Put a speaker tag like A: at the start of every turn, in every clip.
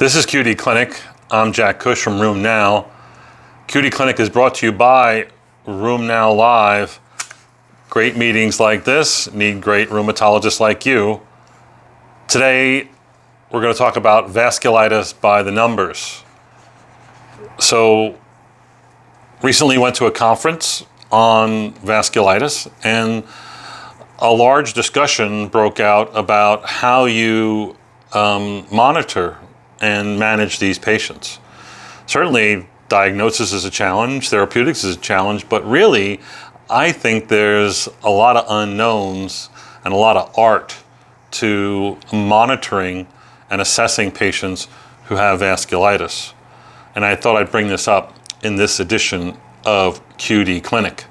A: This is QD Clinic. I'm Jack Cush from Room Now. QD Clinic is brought to you by Room Now Live. Great meetings like this need great rheumatologists like you. Today, we're going to talk about vasculitis by the numbers. So, recently went to a conference on vasculitis, and a large discussion broke out about how you monitor and manage these patients. Certainly, diagnosis is a challenge, therapeutics is a challenge, but really, I think there's a lot of unknowns and a lot of art to monitoring and assessing patients who have vasculitis. And I thought I'd bring this up in this edition of QD Clinic.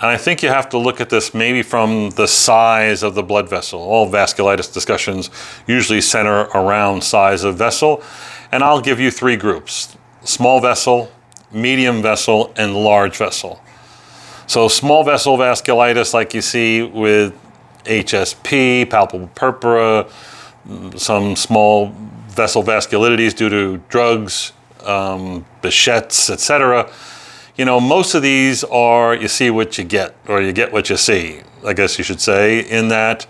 A: And I think you have to look at this maybe from the size of the blood vessel. All vasculitis discussions usually center around size of vessel. And I'll give you three groups: small vessel, medium vessel, and large vessel. So small vessel vasculitis, like you see with HSP, palpable purpura, some small vessel vasculitides due to drugs, Behçet's, etc. You know, most of these are you see what you get, or you get what you see, I guess you should say, in that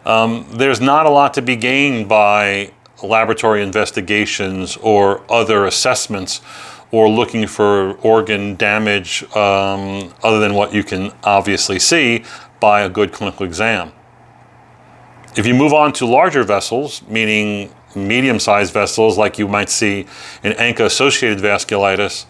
A: there's not a lot to be gained by laboratory investigations or other assessments or looking for organ damage other than what you can obviously see by a good clinical exam. If you move on to larger vessels, meaning medium-sized vessels like you might see in ANCA-associated vasculitis,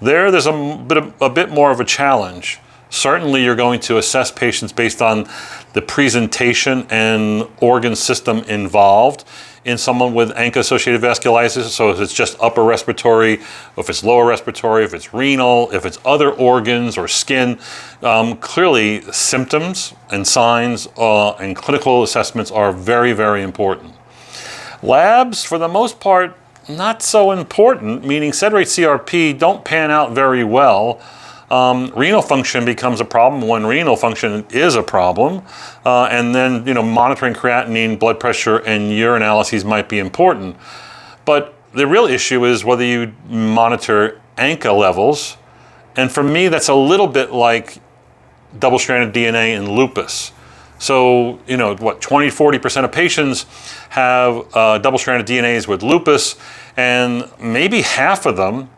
A: there's a bit more of a challenge. Certainly you're going to assess patients based on the presentation and organ system involved in someone with ANCA-associated vasculitis. So if it's just upper respiratory, if it's lower respiratory, if it's renal, if it's other organs or skin, clearly symptoms and signs and clinical assessments are very, very important. Labs, for the most part, not so important, meaning sed rate CRP don't pan out very well. Renal function becomes a problem when renal function is a problem. And then, monitoring creatinine, blood pressure, and urinalyses might be important. But the real issue is whether you monitor ANCA levels. And for me, that's a little bit like double-stranded DNA in lupus. So, 20-40% of patients have double-stranded DNAs with lupus, and maybe half of them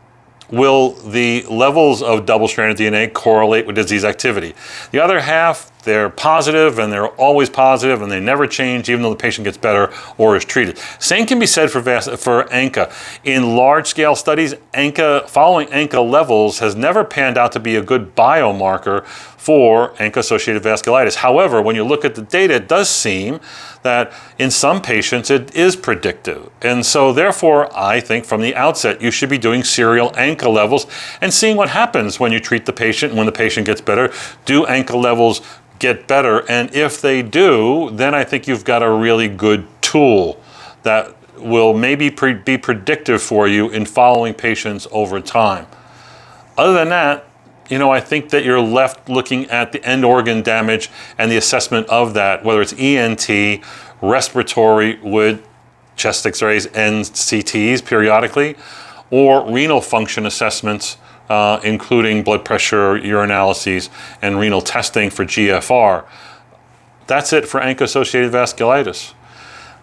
A: will the levels of double-stranded DNA correlate with disease activity. The other half, they're positive, and they're always positive, and they never change even though the patient gets better or is treated. Same can be said for ANCA. In large-scale studies, following ANCA levels has never panned out to be a good biomarker for ANCA-associated vasculitis. However, when you look at the data, it does seem that in some patients it is predictive. And so therefore, I think from the outset, you should be doing serial ANCA levels and seeing what happens when you treat the patient and when the patient gets better. Do ANCA levels get better? And if they do, then I think you've got a really good tool that will maybe be predictive for you in following patients over time. Other than that, I think that you're left looking at the end organ damage and the assessment of that, whether it's ENT, respiratory with chest x-rays and CTs periodically, or renal function assessments, including blood pressure, urinalyses, and renal testing for GFR. That's it for ANCA-associated vasculitis.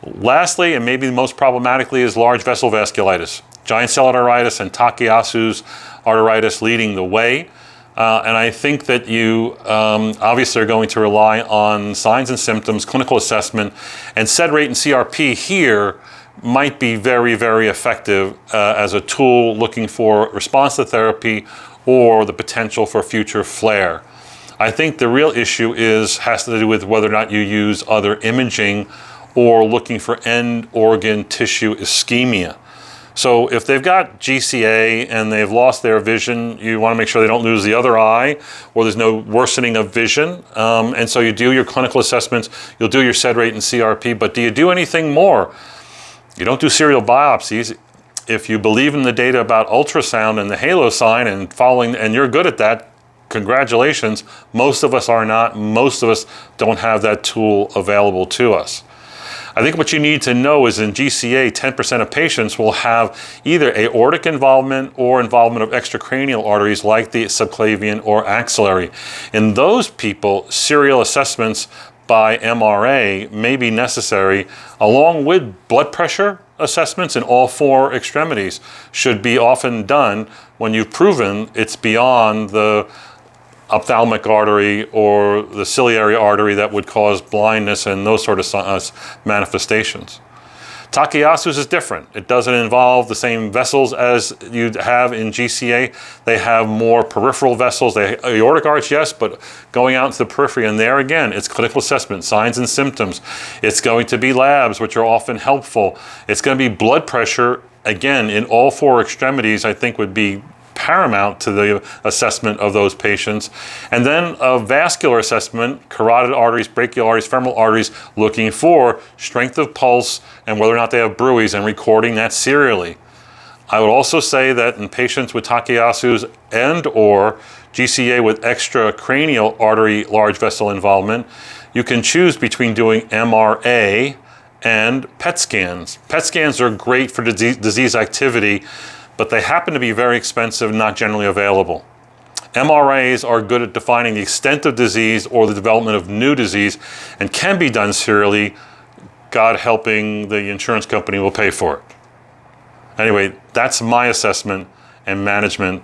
A: Lastly, and maybe most problematically, is large vessel vasculitis. Giant cell arteritis and Takayasu's arteritis leading the way. And I think that you obviously are going to rely on signs and symptoms, clinical assessment, and sed rate and CRP here might be very, very effective as a tool looking for response to therapy or the potential for future flare. I think the real issue has to do with whether or not you use other imaging or looking for end organ tissue ischemia. So if they've got GCA and they've lost their vision, you want to make sure they don't lose the other eye or there's no worsening of vision. And so you do your clinical assessments, you'll do your sed rate and CRP, but do you do anything more? You don't do serial biopsies. If you believe in the data about ultrasound and the halo sign and you're good at that, congratulations. Most of us are not. Most of us don't have that tool available to us. I think what you need to know is in GCA, 10% of patients will have either aortic involvement or involvement of extracranial arteries like the subclavian or axillary. In those people, serial assessments by MRA may be necessary, along with blood pressure assessments in all four extremities should be often done when you've proven it's beyond the ophthalmic artery or the ciliary artery that would cause blindness and those sort of manifestations. Takayasu's is different. It doesn't involve the same vessels as you'd have in GCA. They have more peripheral vessels. Aortic arch, yes, but going out into the periphery, and there again, it's clinical assessment, signs and symptoms. It's going to be labs, which are often helpful. It's going to be blood pressure, again, in all four extremities, I think would be paramount to the assessment of those patients. And then a vascular assessment, carotid arteries, brachial arteries, femoral arteries, looking for strength of pulse and whether or not they have bruits and recording that serially. I would also say that in patients with Takayasu's and or GCA with extracranial artery large vessel involvement, you can choose between doing MRA and PET scans. PET scans are great for disease activity, but they happen to be very expensive, not generally available. MRAs are good at defining the extent of disease or the development of new disease and can be done serially. God helping, the insurance company will pay for it. Anyway, that's my assessment and management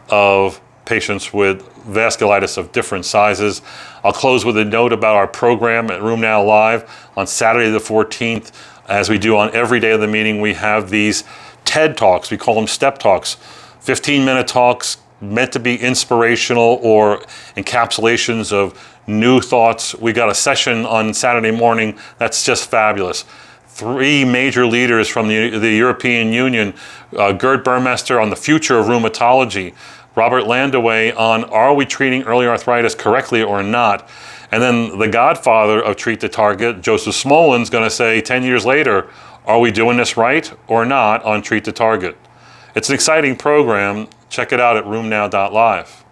A: of patients with vasculitis of different sizes. I'll close with a note about our program at Room Now Live on Saturday the 14th. As we do on every day of the meeting, we have these TED Talks. We call them Step Talks. 15-minute talks meant to be inspirational or encapsulations of new thoughts. We got a session on Saturday morning that's just fabulous. 3 major leaders from the European Union, Gerd Burmester on the future of rheumatology, Robert Landaway on are we treating early arthritis correctly or not, and then the godfather of Treat the Target, Joseph Smolin's going to say 10 years later, are we doing this right or not on Treat the Target? It's an exciting program. Check it out at roomnow.live.